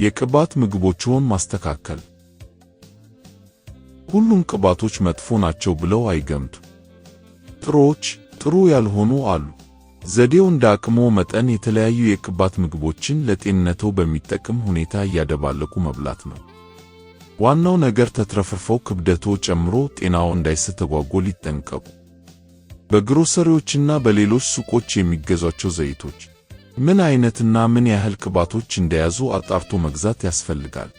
የቅባት ምግቦችዎን ማስተካከል። ሁሉም ቅባቶች መጥፎ ናቸው ብለው አይገምቱ። ጥሩ ያልሆኑ አሉ። ዘዴው እንደ አቅምዎ መጠን የተለያዩ የቅባት ምግቦችን ለጤንነትዎ በሚጠቅም ሁኔታ እያደባለቁ መብላት ነው። ዋናው ነገር ተትረፍርፈው ክብደትዎ ጨምሮ ጤናዎ እንዳይስተጓጎል ይጠንቀቁ። በግሮሰሪዎችና በሌሎች ሱቆች የሚገዟቸው ዘይቶች ምን አይነትና ምን ያህል ቅባቶች እንደያዙ አጣርቶ መግዛት ያስፈልጋል።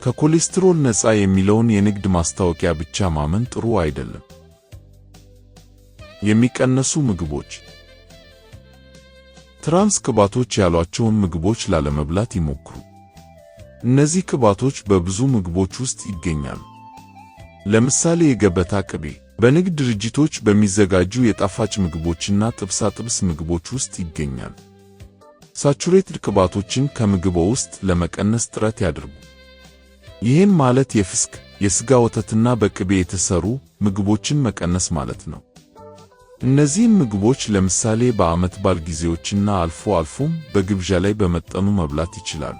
ከኮሌስትሮል ነፃ የሚለውን የንግድ ማስታወቂያ ብቻ ማመን ጥሩ አይደለም። የሚቀነሱ ምግቦች። ትራንስ ቅባቶች ያሏቸውን ምግቦች ላለመብላት ይሞክሩ። እነዚህ ቅባቶች በብዙ ምግቦች ውስጥ ይገኛሉ። ለምሳሌ የገበታ ቅቤ በንግድ ድርጅቶች በሚዘጋጁ የጣፋጭ ምግቦችና ጥብሳጥብስ ምግቦች ውስጥ ይገኛል። ሳቹሬትድ ቅባቶችን ከምግቦ ውስጥ ለመቀነስ ጥረት ያድርጉ። ይህን ማለት የፍስክ፣ የሥጋ ወተትና በቅቤ የተሰሩ ምግቦችን መቀነስ ማለት ነው። እነዚህን ምግቦች ለምሳሌ በዓመት በዓል ጊዜዎችና አልፎ አልፎም በግብዣ ላይ በመጠኑ መብላት ይችላሉ።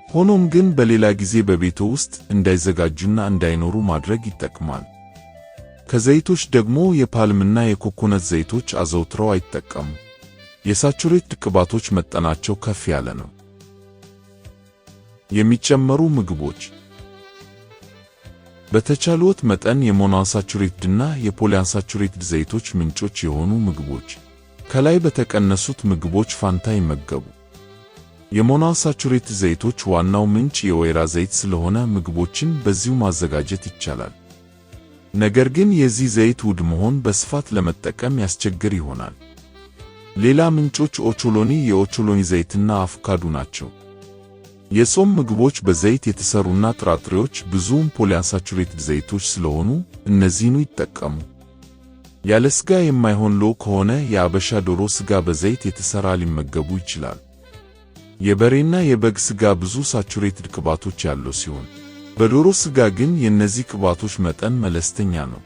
ሆኖም ግን በሌላ ጊዜ በቤቶ ውስጥ እንዳይዘጋጁና እንዳይኖሩ ማድረግ ይጠቅማል። ከዘይቶች ደግሞ የፓልምና የኮኮነት ዘይቶች አዘውትረው አይጠቀሙ። የሳቹሬትድ ቅባቶች መጠናቸው ከፍ ያለ ነው። የሚጨመሩ ምግቦች። በተቻለዎት መጠን የሞኖአንሳቹሬትድና የፖሊአንሳቹሬትድ ዘይቶች ምንጮች የሆኑ ምግቦች ከላይ በተቀነሱት ምግቦች ፋንታ ይመገቡ። የሞኖአንሳቹሬትድ ዘይቶች ዋናው ምንጭ የወይራ ዘይት ስለሆነ ምግቦችን በዚሁ ማዘጋጀት ይቻላል። ነገር ግን የዚህ ዘይት ውድ መሆን በስፋት ለመጠቀም ያስቸግር ይሆናል። ሌላ ምንጮች ኦቾሎኒ፣ የኦቾሎኒ ዘይትና አቮካዶ ናቸው። የጾም ምግቦች በዘይት የተሰሩና ጥራጥሬዎች ብዙም ፖሊአንሳቹሬትድ ዘይቶች ስለሆኑ እነዚህኑ ይጠቀሙ። ያለ ስጋ የማይሆን ሎ ከሆነ የአበሻ ዶሮ ስጋ በዘይት የተሰራ ሊመገቡ ይችላል። የበሬና የበግ ስጋ ብዙ ሳቹሬትድ ቅባቶች ያለው ሲሆን በዶሮ ስጋ ግን የእነዚህ ቅባቶች መጠን መለስተኛ ነው።